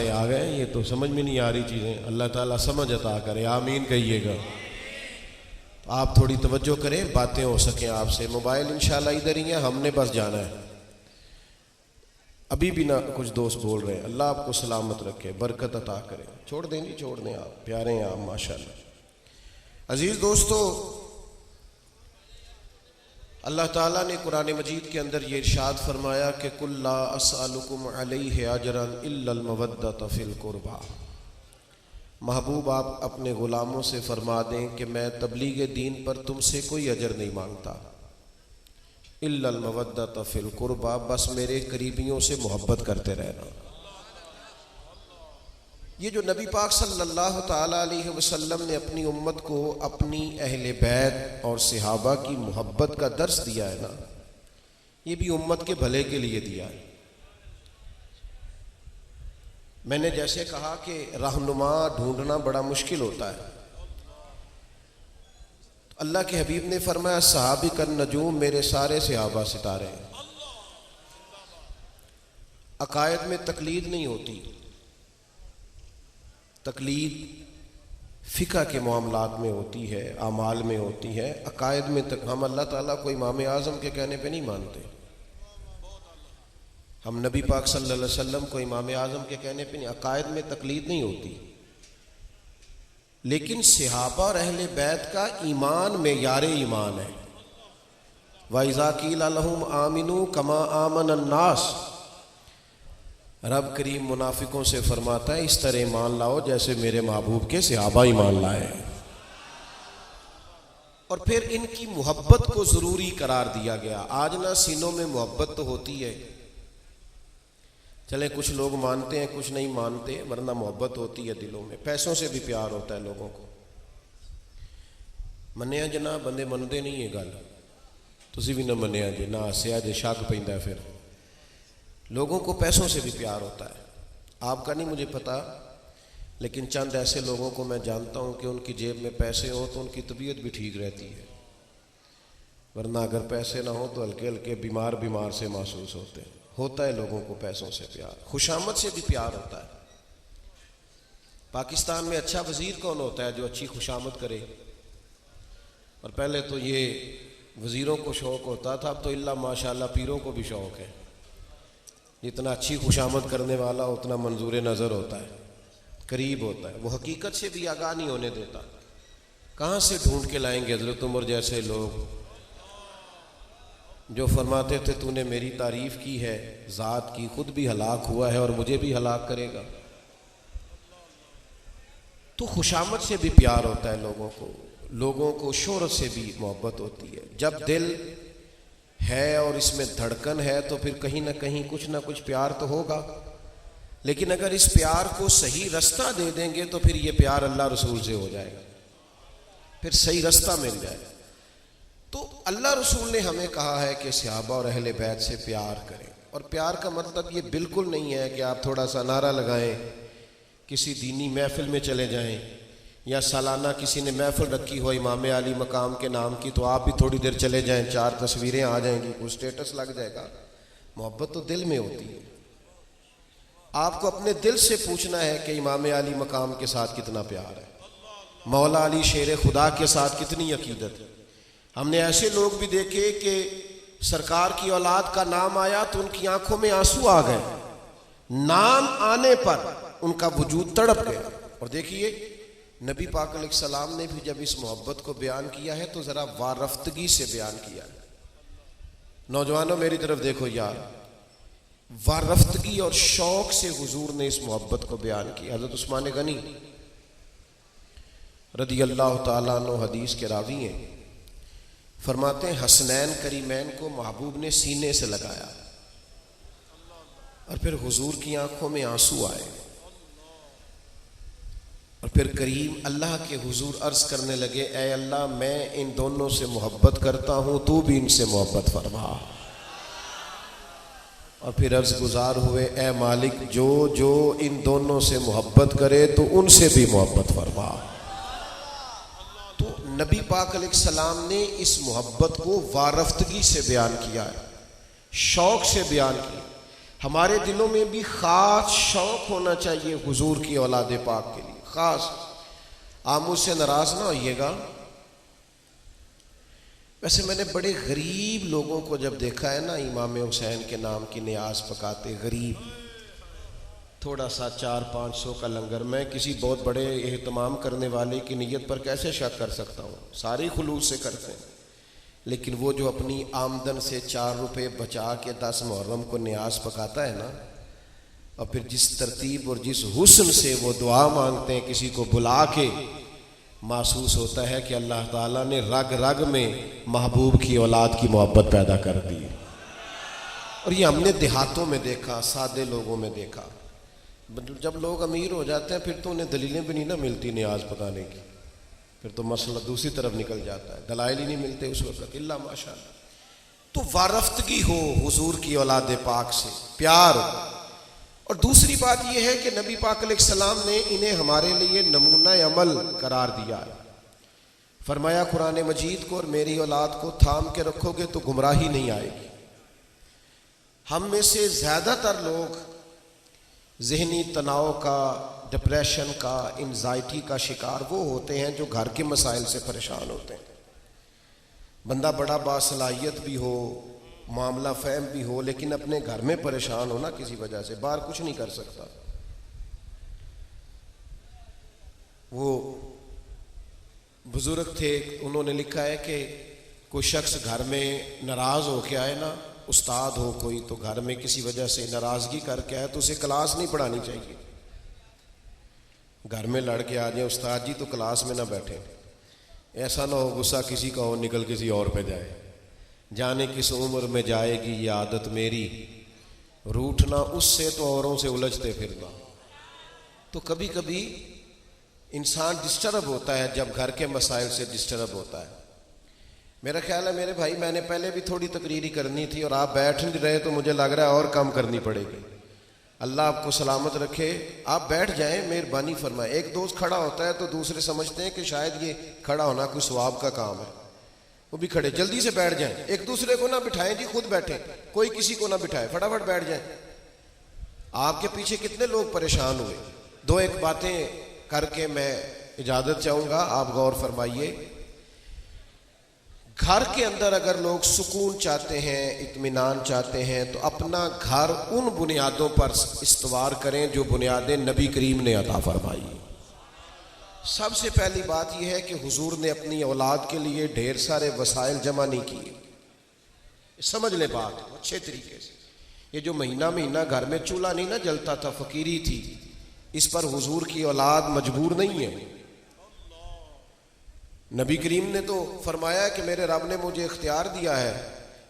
सारे आ गए, ये तो समझ में नहीं आ रही चीज़ें। अल्लाह ताला समझ अता करे, आमीन कहिएगा। आप थोड़ी तवज्जो करें, बातें हो सकें आपसे। मोबाइल इंशाल्लाह इधर ही है, हमने बस जाना है। अभी भी ना कुछ दोस्त बोल रहे हैं, अल्लाह आपको सलामत रखे, बरकत अता करे। छोड़ दें जी, छोड़ दें, आप प्यारे हैं आप माशाल्लाह। अजीज़ दोस्तों, अल्लाह ताला ने कुरान मजीद के अंदर ये इरशाद फरमाया कि कुल ला अस्अलुकुम अलैहि अजरन इल्लल मवद्दत फिल कुर्बा। महबूब आप अपने ग़ुलामों से फरमा दें कि मैं तबलीग दीन पर तुमसे कोई अजर नहीं मांगता, इल्लल मवद्दत फिल कुर्बा, बस मेरे करीबियों से मोहब्बत करते रहना। ये जो नबी पाक सल्लल्लाहु ताला अलैहि वसल्लम ने अपनी उम्मत को अपनी अहले बैत और सहाबा की मोहब्बत का दर्स दिया है ना, ये भी उम्मत के भले के लिए दिया है। मैंने जैसे कहा कि रहनुमा ढूंढना बड़ा मुश्किल होता है। अल्लाह के हबीब ने फरमाया सहाबी कन नजूम, मेरे सारे सहाबा सितारे हैं। अकायद में तकलीद नहीं होती, तकलीद फ़िक़्ह के मामलात में होती है, आमाल में होती है। अकायद में हम अल्लाह ताला को इमाम आज़म के कहने पे नहीं मानते, हम नबी पाक सल्लल्लाहु अलैहि वसल्लम को इमाम आज़म के कहने पे नहीं। अकायद में तकलीद नहीं होती, लेकिन सहाबा और अहले बैत का ईमान मेयार ईमान है। व इज़ा क़ील लहुम आमिनू कमा आमन अन्नास, रब करीम मुनाफिकों से फरमाता है इस तरह ईमान लाओ जैसे मेरे महबूब के सहाबा ईमान लाए। और फिर इनकी मोहब्बत को ज़रूरी करार दिया गया। आज ना सीनों में मोहब्बत तो होती है, चले कुछ लोग मानते हैं कुछ नहीं मानते, वरना मोहब्बत होती है दिलों में। पैसों से भी प्यार होता है लोगों को। मनिया जना बंदे मनते नहीं है गल, तुसी भी ना मनिया जे, ना हसिया जे, शक पैंदा। फिर लोगों को पैसों से भी प्यार होता है। आपका नहीं मुझे पता, लेकिन चंद ऐसे लोगों को मैं जानता हूँ कि उनकी जेब में पैसे हो तो उनकी तबीयत भी ठीक रहती है, वरना अगर पैसे ना हो तो हल्के हल्के बीमार बीमार से महसूस होते हैं। होता है लोगों को पैसों से प्यार, खुशामद से भी प्यार होता है। पाकिस्तान में अच्छा वज़ीर कौन होता है जो अच्छी खुशामद करे? और पहले तो ये वज़ीरों को शौक़ होता था, अब तो इल्ला माशाल्लाह पीरों को भी शौक़ है। जितना अच्छी खुशामद करने वाला उतना मंजूर नज़र होता है, करीब होता है। वो हकीकत से भी आगाह नहीं होने देता। कहाँ से ढूंढ के लाएंगे हज़रत उमर जैसे लोग जो फरमाते थे तूने मेरी तारीफ़ की है, ज़ात की, खुद भी हलाक हुआ है और मुझे भी हलाक करेगा। तो खुशामद से भी प्यार होता है लोगों को शोहरत से भी मोहब्बत होती है। जब दिल है और इसमें धड़कन है तो फिर कहीं ना कुछ प्यार तो होगा। लेकिन अगर इस प्यार को सही रास्ता दे देंगे तो फिर ये प्यार अल्लाह रसूल से हो जाएगा, फिर सही रास्ता मिल जाएगा। तो अल्लाह रसूल ने हमें कहा है कि सहाबा और अहले बैत से प्यार करें। और प्यार का मतलब ये बिल्कुल नहीं है कि आप थोड़ा सा नारा लगाएं, किसी दीनी महफिल में चले जाएं, या सालाना किसी ने महफिल रखी हो इमाम अली मकाम के नाम की तो आप भी थोड़ी देर चले जाएं, 4 तस्वीरें आ जाएंगी, कुछ स्टेटस लग जाएगा। मोहब्बत तो दिल में होती है। आपको अपने दिल से पूछना है कि इमाम अली मकाम के साथ कितना प्यार है, मौला अली शेर खुदा के साथ कितनी अकीदत है। हमने ऐसे लोग भी देखे कि सरकार की औलाद का नाम आया तो उनकी आंखों में आंसू आ गए, नाम आने पर उनका वजूद तड़प गया। और देखिए नबी पाक अलैहिस्सलाम ने भी जब इस मोहब्बत को बयान किया है तो ज़रा वारफ्तगी से बयान किया है। नौजवानों मेरी तरफ देखो यार, वारफ्तगी और शौक से हुजूर ने इस मोहब्बत को बयान किया। हज़रत उस्मान गनी रदी अल्लाह ताला अन्हु हदीस के रावी हैं, फरमाते हैं हसनैन करीमैन को महबूब ने सीने से लगाया और फिर हुजूर की आंखों में आंसू आए। और फिर करीम अल्लाह के हुजूर अर्ज करने लगे, ऐ अल्लाह मैं इन दोनों से मोहब्बत करता हूँ, तू भी इनसे मोहब्बत फरमा। और फिर अर्ज गुजार हुए, ऐ मालिक जो जो इन दोनों से मोहब्बत करे तो उनसे भी मोहब्बत फरमा। तो नबी पाक अलैहिस्सलाम ने इस मोहब्बत को वारफ्तगी से बयान किया है, शौक से बयान किया। हमारे दिलों में भी ख़ास शौक़ होना चाहिए हुजूर की औलाद पाक के लिए ख़ास। आप मुझसे नाराज़ ना होइएगा। वैसे मैंने बड़े गरीब लोगों को जब देखा है ना, इमाम हुसैन के नाम की नियाज पकाते, गरीब, थोड़ा सा 400-500 का लंगर, मैं किसी बहुत बड़े एहतमाम करने वाले की नीयत पर कैसे शक कर सकता हूँ? सारे खुलूस से करते हैं, लेकिन वो जो अपनी आमदन से 4 रुपये बचा के 10 मुहर्रम को नियाज पकाता है ना, और फिर जिस तरतीब और जिस हुस्न से वो दुआ मांगते हैं किसी को बुला के, महसूस होता है कि अल्लाह ताला ने रग रग में महबूब की औलाद की मोहब्बत पैदा कर दी। और ये हमने देहातों में देखा, सादे लोगों में देखा। जब लोग अमीर हो जाते हैं फिर तो उन्हें दलीलें भी नहीं ना मिलती नियाज पकाने की, फिर तो मसला दूसरी तरफ निकल जाता है, दलाइल ही नहीं मिलते उस वक्त, इल्ला माशाअल्लाह। तो वारफ्तगी हो हुजूर की औलाद पाक से, प्यार हो। और दूसरी बात यह है कि नबी पाक अलैहिस्सलाम ने इन्हें हमारे लिए नमूना अमल करार दिया है। फरमाया कुरान मजीद को और मेरी औलाद को थाम के रखोगे तो गुमराही नहीं आएगी। हम में से ज़्यादातर लोग ज़हनी तनाव का, डिप्रेशन का, एंजाइटी का शिकार वो होते हैं जो घर के मसाइल से परेशान होते हैं। बंदा बड़ा बासलाहियत भी हो, मामला फहम भी हो, लेकिन अपने घर में परेशान हो ना किसी वजह से, बाहर कुछ नहीं कर सकता। वो बुजुर्ग थे, उन्होंने लिखा है कि कोई शख्स घर में नाराज़ होके आए ना, उस्ताद हो कोई, तो घर में किसी वजह से नाराज़गी करके आए तो उसे क्लास नहीं पढ़ानी चाहिए। घर में लड़ के आ जाए उस्ताद जी तो क्लास में ना बैठे, ऐसा ना हो गुस्सा किसी का हो निकल किसी और पे जाए। जाने किस उम्र में जाएगी ये आदत मेरी, रूठना उससे तो औरों से उलझते फिरना। तो कभी कभी इंसान डिस्टर्ब होता है जब घर के मसाइल से डिस्टर्ब होता है। मेरा ख्याल है मेरे भाई, मैंने पहले भी थोड़ी तकरीरी करनी थी और आप बैठ नहीं रहे तो मुझे लग रहा है और कम करनी पड़ेगी। अल्लाह आपको सलामत रखे, आप बैठ जाएं, मेहरबानी फरमाए। एक दोस्त खड़ा होता है तो दूसरे समझते हैं कि शायद ये खड़ा होना कोई सवाब का काम है, वो भी खड़े, जल्दी से बैठ जाएं। एक दूसरे को ना बिठाएं जी, खुद बैठे, कोई किसी को ना बिठाए, फटाफट बैठ जाएं। आपके पीछे कितने लोग परेशान हुए। 2-1 बातें करके मैं इजाजत चाहूंगा, आप गौर फरमाइए। घर के अंदर अगर लोग सुकून चाहते हैं, इत्मीनान चाहते हैं, तो अपना घर उन बुनियादों पर इस्तवार करें जो बुनियादें नबी करीम ने अता फरमाई। सबसे पहली बात यह है कि हुजूर ने अपनी औलाद के लिए ढेर सारे वसाइल जमा नहीं किए। समझ ले बात अच्छे तरीके से। ये जो महीना महीना घर में चूल्हा नहीं ना जलता था, फकीरी थी, इस पर हुजूर की औलाद मजबूर नहीं है। नबी करीम ने तो फरमाया कि मेरे रब ने मुझे इख्तियार दिया है,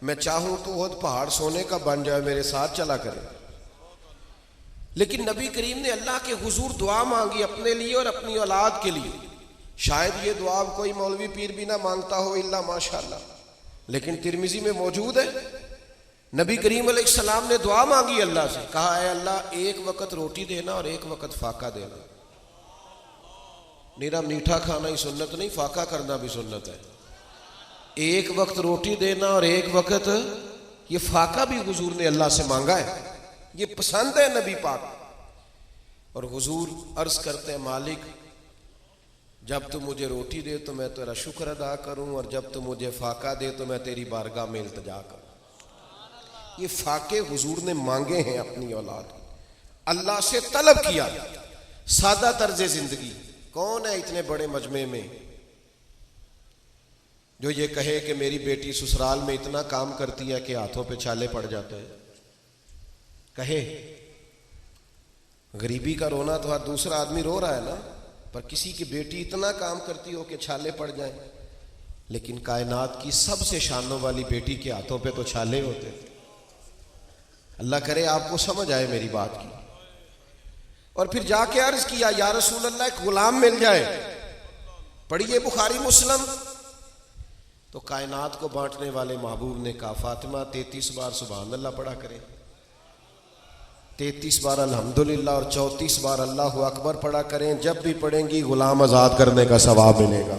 मैं चाहूं तो खुद पहाड़ सोने का बन जाए, मेरे साथ चला करे। लेकिन नबी करीम ने अल्लाह के हुजूर दुआ मांगी अपने लिए और अपनी औलाद के लिए। शायद ये दुआ कोई मौलवी पीर भी ना मांगता हो, इल्ला माशाअल्लाह, लेकिन तिरमिजी में मौजूद है। नबी करीम अलैहिस्सलाम ने दुआ मांगी अल्लाह से, कहा है अल्लाह एक वक्त रोटी देना और एक वक्त फाका देना। मेरा मीठा खाना ही सुन्नत नहीं, फाका करना भी सुन्नत है। एक वक्त रोटी देना और एक वक्त ये फाका भी हुजूर ने अल्लाह से मांगा है, ये पसंद है नबी पाक। और हुजूर अर्ज करते हैं, मालिक जब तू मुझे रोटी दे तो मैं तेरा शुक्र अदा करूं, और जब तू मुझे फाका दे तो मैं तेरी बारगाह में इल्तिजा करूं। ये फाके हुजूर ने मांगे हैं अपनी औलाद, अल्लाह से तलब किया। सादा तर्ज जिंदगी। कौन है इतने बड़े मजमे में जो ये कहे कि मेरी बेटी ससुराल में इतना काम करती है कि हाथों पे छाले पड़ जाते हैं? कहे गरीबी का रोना तो हर दूसरा आदमी रो रहा है ना, पर किसी की बेटी इतना काम करती हो कि छाले पड़ जाएं। लेकिन कायनात की सबसे शानों वाली बेटी के हाथों पे तो छाले होते। अल्लाह करे आपको समझ आए मेरी बात की। और फिर जाके अर्ज किया, या रसूल अल्लाह एक गुलाम मिल जाए। पढ़िए बुखारी मुस्लिम। तो कायनात को बांटने वाले महबूब ने कहा, फातिमा 33 बार सुभान अल्लाह पढ़ा करें, 33 बार अल्हम्दुलिल्लाह और 34 बार अल्लाहु अकबर पढ़ा करें। जब भी पढ़ेंगी गुलाम आजाद करने का सवाब मिलेगा।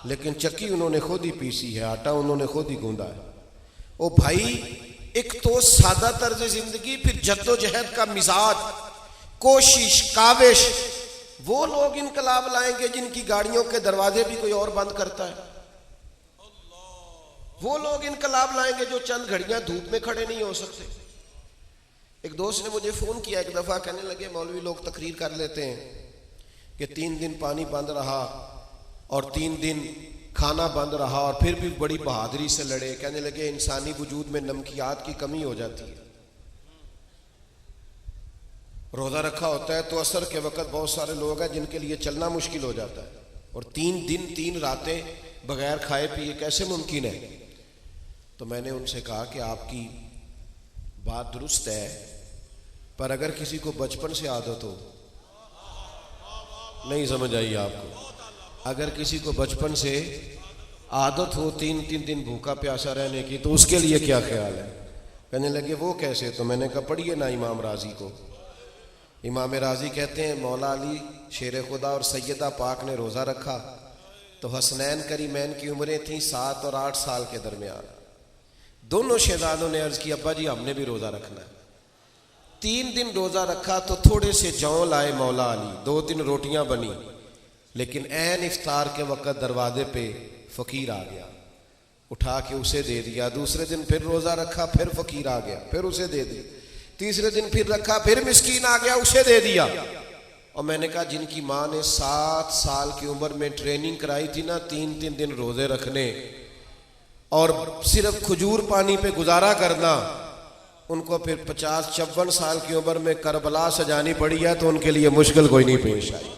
लेकिन चक्की उन्होंने खुद ही पीसी है, आटा उन्होंने खुद ही गूंदा है। ओ भाई एक तो सादा तर्ज जिंदगी, फिर जद्दोजहद का मिजाज, कोशिश, काविश। वो लोग इनकलाब लाएंगे जिनकी गाड़ियों के दरवाजे भी कोई और बंद करता है। वो लोग इनकलाब लाएंगे जो चंद घड़ियां धूप में खड़े नहीं हो सकते। एक दोस्त ने मुझे फोन किया एक दफा, कहने लगे मौलवी लोग तकरीर कर लेते हैं कि 3 दिन पानी बंद रहा और 3 दिन खाना बंद रहा और फिर भी बड़ी बहादुरी से लड़े। कहने लगे इंसानी वजूद में नमकियात की कमी हो जाती है। रोजा रखा होता है तो असर के वक्त बहुत सारे लोग हैं जिनके लिए चलना मुश्किल हो जाता है, और 3 दिन 3 रातें बगैर खाए पिए कैसे मुमकिन है। तो मैंने उनसे कहा कि आपकी बात दुरुस्त है, पर अगर किसी को बचपन से आदत हो, नहीं समझ आई आपको, अगर किसी को बचपन से आदत हो 3-3 दिन भूखा प्यासा रहने की, तो उसके लिए क्या ख्याल है। कहने लगे वो कैसे। तो मैंने कहा पढ़िए ना इमाम राजी को। इमाम राजी कहते हैं मौला अली शेर खुदा और सैयदा पाक ने रोज़ा रखा तो हसनैन करीमैन की उम्रें थी 7 और 8 साल के दरमियान। दोनों शहजादों ने अर्ज की अब्बा जी हमने भी रोज़ा रखना है। 3 दिन रोज़ा रखा तो थोड़े से जौ लाए मौला अली, 2-3 रोटियां बनी, लेकिन ऐन इफ्तार के वक़्त दरवाजे पे फ़कीर आ गया, उठा के उसे दे दिया। दूसरे दिन फिर रोज़ा रखा, फिर फ़कीर आ गया, फिर उसे दे दी। तीसरे दिन फिर रखा, फिर मिस्कीन आ गया, उसे दे दिया। और मैंने कहा जिनकी माँ ने 7 साल की उम्र में ट्रेनिंग कराई थी ना 3-3 दिन रोज़े रखने और सिर्फ खजूर पानी पे गुजारा करना, उनको फिर 50-54 साल की उम्र में करबला सजानी पड़ी है तो उनके लिए मुश्किल कोई नहीं पेश आई।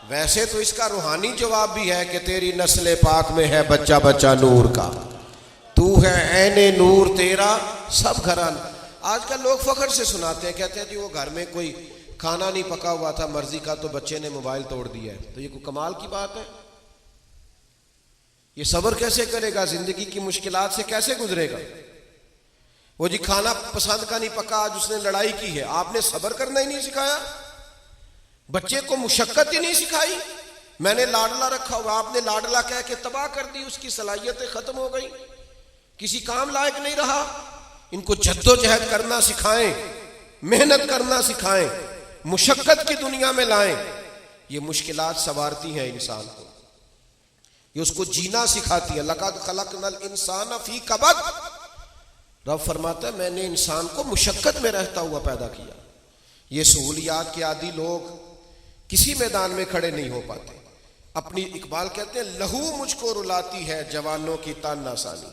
वैसे तो इसका रूहानी जवाब भी है कि तेरी नस्ल पाक में है बच्चा बच्चा नूर का, तू है ऐने नूर तेरा सब घराना। आजकल लोग फख्र से सुनाते हैं, कहते हैं जी वो घर में कोई खाना नहीं पका हुआ था मर्जी का तो बच्चे ने मोबाइल तोड़ दिया है। तो ये कोई कमाल की बात है। ये सब्र कैसे करेगा, जिंदगी की मुश्किलात से कैसे गुजरेगा। वो जी खाना पसंद का नहीं पका, आज उसने लड़ाई की है, आपने सब्र करना ही नहीं सिखाया, बच्चे को मुशक्कत ही नहीं सिखाई। मैंने लाडला रखा हुआ, आपने लाडला कह के तबाह कर दी, उसकी सलाहियतें खत्म हो गई, किसी काम लायक नहीं रहा। इनको जद्दोजहद करना सिखाएं, मेहनत करना सिखाएं, मुशक्कत की दुनिया में लाएं। ये मुश्किलात सवारती हैं इंसान को, ये उसको जीना सिखाती है। लक़द खलक़नल इंसान फी कबद, रब फरमाता है मैंने इंसान को मुशक्कत में रहता हुआ पैदा किया। ये सहूलियात के आदि लोग किसी मैदान में खड़े नहीं हो पाते। अपनी इकबाल कहते हैं लहू मुझको रुलाती है जवानों की तानासानी।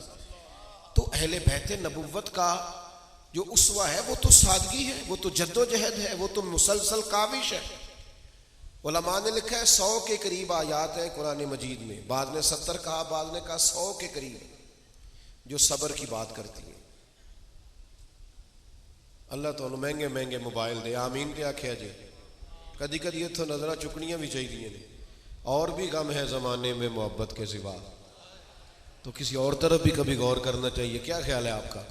तो अहले बैत नबुव्वत का जो उसवा है वो तो सादगी है, वो तो जद्दोजहद है, वो तो मुसलसल काविश है। उलमा ने लिखा है 100 के करीब आयात है कुरान मजीद में, बाद ने 70 कहा, बाद ने कहा 100 के करीब, जो सब्र की बात करती है। अल्लाह तो महंगे महंगे मोबाइल दे, आमीन के आख्या जी। कदी कदी इतों नजर चुकनियां भी चाहिए ने, और भी गम है ज़माने में मोहब्बत के सिवा, तो किसी और तरफ भी कभी गौर करना चाहिए। क्या ख्याल है आपका।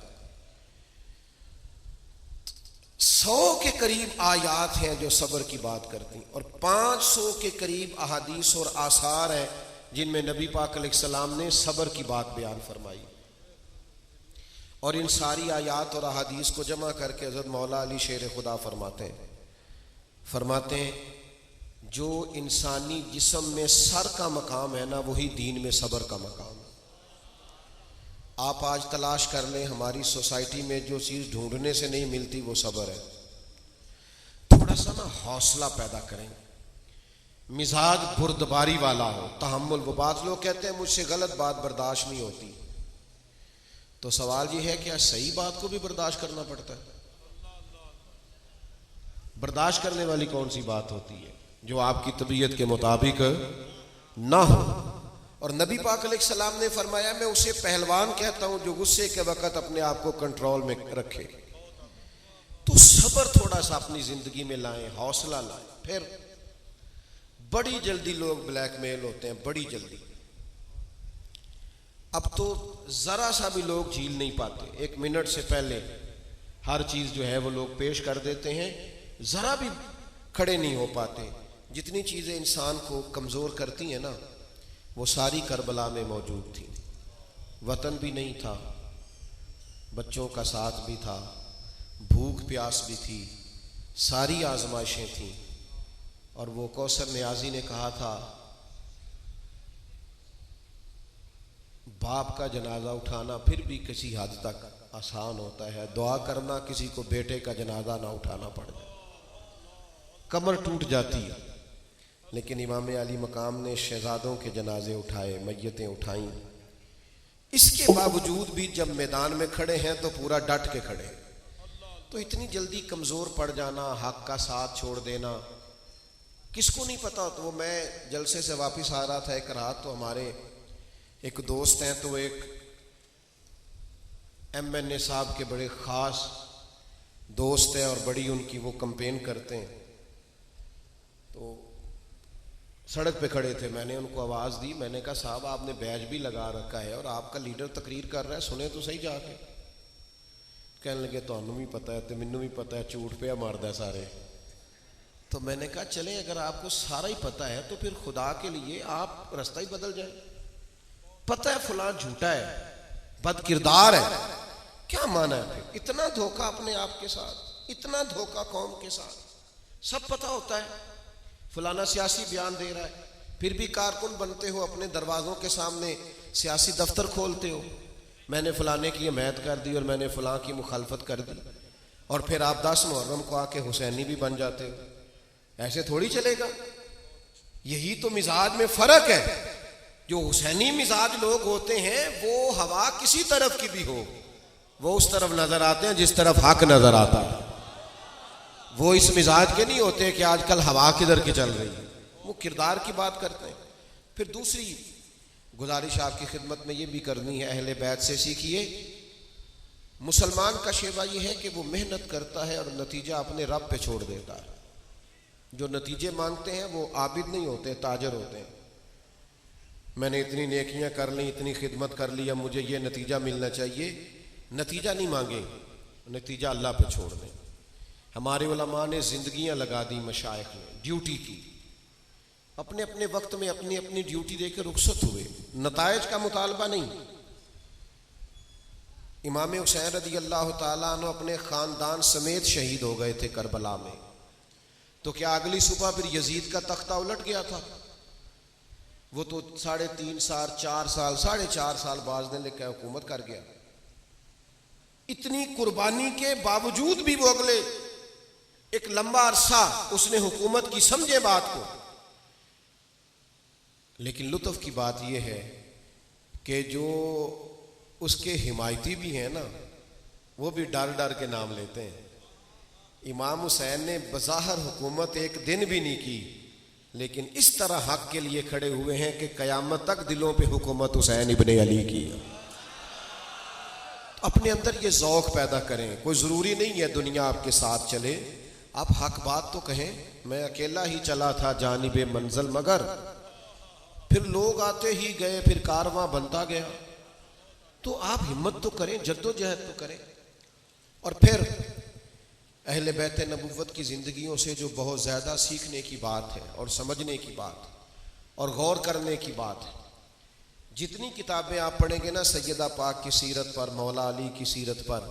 100 के करीब आयात हैं जो सब्र की बात करती, और 500 के करीब अहादीस और आसार हैं जिनमें नबी पाक अलैहिस्सलाम ने सब्र की बात बयान फरमाई। और इन सारी आयात और अहादीस को जमा करके हज़रत मौला अली शेर खुदा फरमाते हैं जो इंसानी जिस्म में सर का मकाम है ना, वही दीन में सब्र का मकाम है। आप आज तलाश कर लें, हमारी सोसाइटी में जो चीज़ ढूंढने से नहीं मिलती वो सब्र है। थोड़ा सा ना हौसला पैदा करें, मिजाज बुर्दबारी वाला हो, तहम्मुल। वो बात लोग कहते हैं मुझसे गलत बात बर्दाश्त नहीं होती, तो सवाल ये है क्या सही बात को भी बर्दाश्त करना पड़ता है। बर्दाश्त करने वाली कौन सी बात होती है जो आपकी तबीयत के मुताबिक ना हो। और नबी पाक अलैहिस्सलाम ने फरमाया मैं उसे पहलवान कहता हूं जो गुस्से के वक्त अपने आप को कंट्रोल में रखे। तो सब्र थोड़ा सा अपनी जिंदगी में लाएं, हौसला लाएं। फिर बड़ी जल्दी लोग ब्लैकमेल होते हैं, बड़ी जल्दी। अब तो जरा सा भी लोग झील नहीं पाते, 1 मिनट से पहले हर चीज जो है वो लोग पेश कर देते हैं, जरा भी खड़े नहीं हो पाते। जितनी चीजें इंसान को कमजोर करती हैं ना, वो सारी करबला में मौजूद थी। वतन भी नहीं था, बच्चों का साथ भी था, भूख प्यास भी थी, सारी आजमाइशें थीं। और वो कौसर नियाजी ने कहा था, बाप का जनाजा उठाना फिर भी किसी हद तक आसान होता है, दुआ करना किसी को बेटे का जनाजा ना उठाना पड़ जाए, कमर टूट जाती है। लेकिन इमाम अली मकाम ने शहजादों के जनाजे उठाए, मैयतें उठाईं। इसके बावजूद भी जब मैदान में खड़े हैं तो पूरा डट के खड़े। तो इतनी जल्दी कमज़ोर पड़ जाना, हक का साथ छोड़ देना, किसको नहीं पता। तो वो मैं जलसे से वापस आ रहा था एक रात, तो हमारे एक दोस्त हैं, तो एक MNA साहब के बड़े ख़ास दोस्त हैं और बड़ी उनकी वो कंपेन करते हैं। तो सड़क पे खड़े थे, मैंने उनको आवाज़ दी, मैंने कहा साहब आपने बैज भी लगा रखा है और आपका लीडर तकरीर कर रहा है, सुने तो सही जाके। कहने लगे तुहानू भी पता है तो मैनू भी पता है, झूठ पे मारदा सारे। तो मैंने कहा चले अगर आपको सारा ही पता है तो फिर खुदा के लिए आप रास्ता ही बदल जाए। पता है फलां झूठा है, बद किरदार है, क्या माना है फिर? इतना धोखा अपने आप के साथ, इतना धोखा कौम के साथ, सब पता होता है। फलाना सियासी बयान दे रहा है, फिर भी कारकुन बनते हो, अपने दरवाज़ों के सामने सियासी दफ्तर खोलते हो, मैंने फलाने की हमायत कर दी और मैंने फलां की मुखालफत कर दी, और फिर आप 10 मुहर्रम को आके हुसैनी भी बन जाते हो। ऐसे थोड़ी चलेगा। यही तो मिजाज में फ़र्क है। जो हुसैनी मिजाज लोग होते हैं वो हवा किसी तरफ की भी हो, वो उस तरफ नज़र आते हैं जिस तरफ हक नज़र आता है। वो इस मिजाज के नहीं होते कि आजकल हवा किधर की चल रही है, वो किरदार की बात करते हैं। फिर दूसरी गुजारिश आपकी खिदमत में ये भी करनी है, अहले बैत से सीखिए। मुसलमान का शेवा ये है कि वो मेहनत करता है और नतीजा अपने रब पे छोड़ देता है। जो नतीजे मांगते हैं वो आबिद नहीं होते, ताजर होते हैं। मैंने इतनी नेकियां कर ली, इतनी खिदमत कर ली, अब मुझे ये नतीजा मिलना चाहिए। नतीजा नहीं मांगे, नतीजा अल्लाह पे छोड़ दें। हमारे उलमा ने जिंदगियां लगा दी मशाइख ने ड्यूटी की, अपने अपने वक्त में अपनी अपनी ड्यूटी देकर रुखसत हुए, नताइज का मुतालबा नहीं। इमाम हुसैन रज़ी अल्लाह ताला अन्हु अपने ख़ानदान समेत शहीद हो गए थे करबला में। तो क्या अगली सुबह फिर यजीद का तख्ता उलट गया था? वो तो 3.5 साल 4 साल 4.5 साल बाज ने लिखा हुकूमत कर गया। इतनी कुर्बानी के बावजूद भी वो अगले एक लंबा अरसा उसने हुकूमत की, समझे बात को। लेकिन लुत्फ की बात यह है कि जो उसके हिमायती भी हैं ना, वो भी डर डर के नाम लेते हैं। इमाम हुसैन ने बज़ाहिर हुकूमत एक दिन भी नहीं की, लेकिन इस तरह हक के लिए खड़े हुए हैं कि क़यामत तक दिलों पे हुकूमत हुसैन इब्ने अली की। अपने अंदर ये ज़ौक़ पैदा करें। कोई ज़रूरी नहीं है दुनिया आपके साथ चले, आप हक बात तो कहें। मैं अकेला ही चला था जानिबे मंजिल, मगर फिर लोग आते ही गए, फिर कारवां बनता गया। तो आप हिम्मत तो करें, जद्दोजहद तो करें। और फिर अहले बैत नबुव्वत की ज़िंदगियों से जो बहुत ज़्यादा सीखने की बात है और समझने की बात और गौर करने की बात है, जितनी किताबें आप पढ़ेंगे ना सैयदा पाक की सीरत पर, मौला अली की सीरत पर,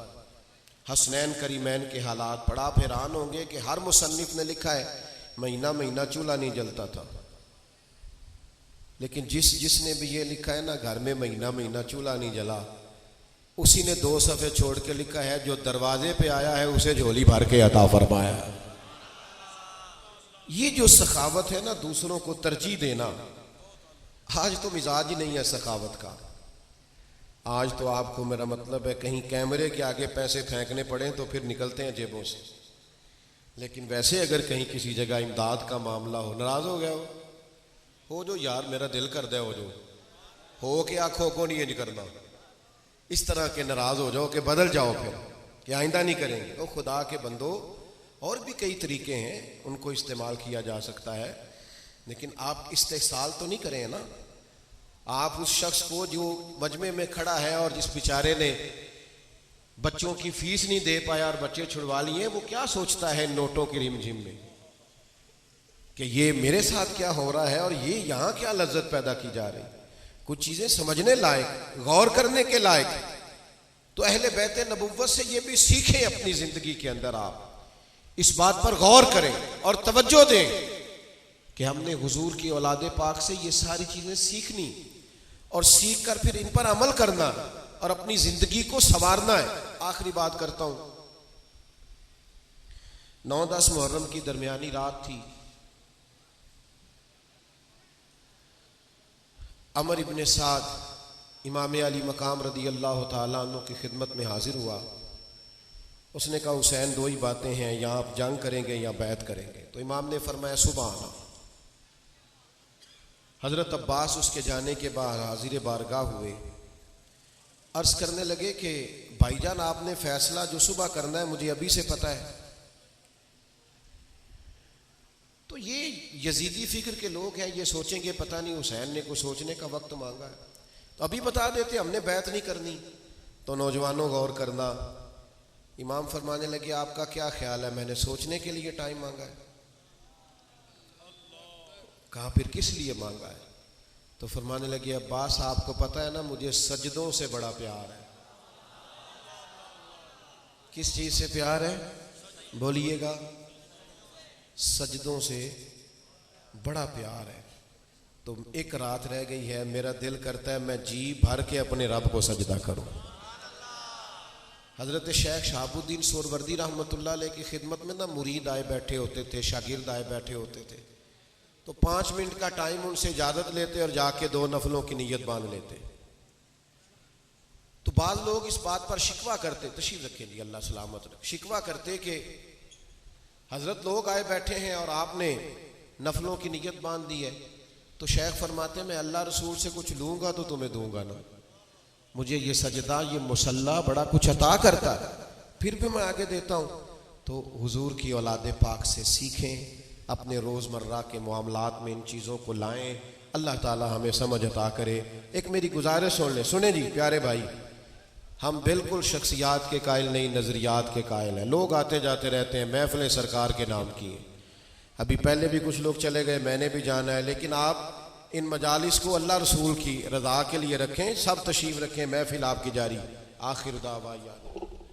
हसनैन करीमैन के हालात पढ़ा, आप हैरान होंगे कि हर मुसन्निफ ने लिखा है महीना महीना चूल्हा नहीं जलता था। लेकिन जिसने भी ये लिखा है ना घर में महीना महीना चूल्हा नहीं जला, उसी ने 2 सफ़े छोड़ के लिखा है जो दरवाजे पे आया है उसे झोली भर के अता फरमाया। ये जो सखावत है ना, दूसरों को तरजीह देना, आज तो मिजाज ही नहीं है सखावत का। आज तो आपको, मेरा मतलब है, कहीं कैमरे के आगे पैसे फेंकने पड़े तो फिर निकलते हैं जेबों से। लेकिन वैसे अगर कहीं किसी जगह इमदाद का मामला हो, नाराज हो गया हो जो यार मेरा दिल कर दे, हो के आंखों को नहीं करना, इस तरह के नाराज हो जाओ कि बदल जाओ फिर कि आइंदा नहीं करेंगे। तो खुदा के बंदो, और भी कई तरीके हैं, उनको इस्तेमाल किया जा सकता है, लेकिन आप इस्तेहसाल तो नहीं करें ना। आप उस शख्स को जो मजमे में खड़ा है और जिस बेचारे ने बच्चों की फीस नहीं दे पाया और बच्चे छुड़वा लिए, वो क्या सोचता है नोटों की रिमझिम में कि ये मेरे साथ क्या हो रहा है और ये यहाँ क्या लज्जत पैदा की जा रही। कुछ चीज़ें समझने लायक, गौर करने के लायक। तो अहले बैत नबुव्वत से ये भी सीखें अपनी ज़िंदगी के अंदर। आप इस बात पर गौर करें और तवज्जो दें कि हमने हुजूर की औलाद पाक से ये सारी चीज़ें सीखनी और सीख कर फिर इन पर अमल करना और अपनी ज़िंदगी को संवारना है। आखिरी बात करता हूँ, 9-10 मुहर्रम की दरमियानी रात थी। अमर इब्न साद इमाम अली मकाम रदी अल्लाह ताला अन्हु की खिदमत में हाजिर हुआ। उसने कहा हुसैन दो ही बातें हैं, या आप जंग करेंगे या बैत करेंगे। तो इमाम ने फरमाया सुबह आना। हज़रत अब्बास उसके जाने के बाद हाजिर बारगाह हुए, अर्ज करने लगे कि भाईजान आपने फैसला जो सुबह करना है मुझे अभी से पता है। तो ये यजीदी फिक्र के लोग हैं, ये सोचेंगे पता नहीं हुसैन ने कुछ सोचने का वक्त मांगा है तो अभी बता देते हमने बैत नहीं करनी। तो नौजवानों गौर करना, इमाम फरमाने लगे आपका क्या ख्याल है, मैंने सोचने के लिए टाइम मांगा है। कहा फिर किस लिए मांगा है? तो फरमाने लगे अब्बास आपको पता है ना मुझे सजदों से बड़ा प्यार है। किस चीज से प्यार है बोलिएगा? सजदों से बड़ा प्यार है। तो एक रात रह गई है, मेरा दिल करता है मैं जी भर के अपने रब को सजदा करूं। हजरत शेख शहाबुद्दीन सोहरवर्दी रहमतुल्लाह अलैह की खिदमत में ना मुरीद आए बैठे होते थे, शागिर्द आए बैठे होते थे। तो 5 मिनट का टाइम उनसे इजाजत लेते और जाके 2 नफलों की नीयत बांध लेते। तो बाद लोग इस बात पर शिकवा करते, तशरीफ रखें जी अल्लाह सलामत रखे, शिकवा करते कि हजरत लोग आए बैठे हैं और आपने नफलों की नीयत बांध दी है। तो शेख फरमाते मैं अल्लाह रसूल से कुछ लूंगा तो तुम्हें दूंगा ना, मुझे ये सजदा ये मुसल्ला बड़ा कुछ अता करता है, फिर भी मैं आगे देता हूँ। तो हुजूर की औलाद पाक से सीखें, अपने रोज़मर्रा के मामलात में इन चीज़ों को लाएं। अल्लाह ताला हमें समझ अता करे। एक मेरी गुजारिश सुन लें, सुने जी प्यारे भाई, हम बिल्कुल शख्सियात के कायल नहीं, नज़रियात के कायल हैं। लोग आते जाते रहते हैं, महफिलें सरकार के नाम की हैं, अभी पहले भी कुछ लोग चले गए, मैंने भी जाना है। लेकिन आप इन मजालिस को अल्लाह रसूल की रज़ा के लिए रखें, सब तशरीफ़ रखें, महफिल आपकी जारी। आखिर दावा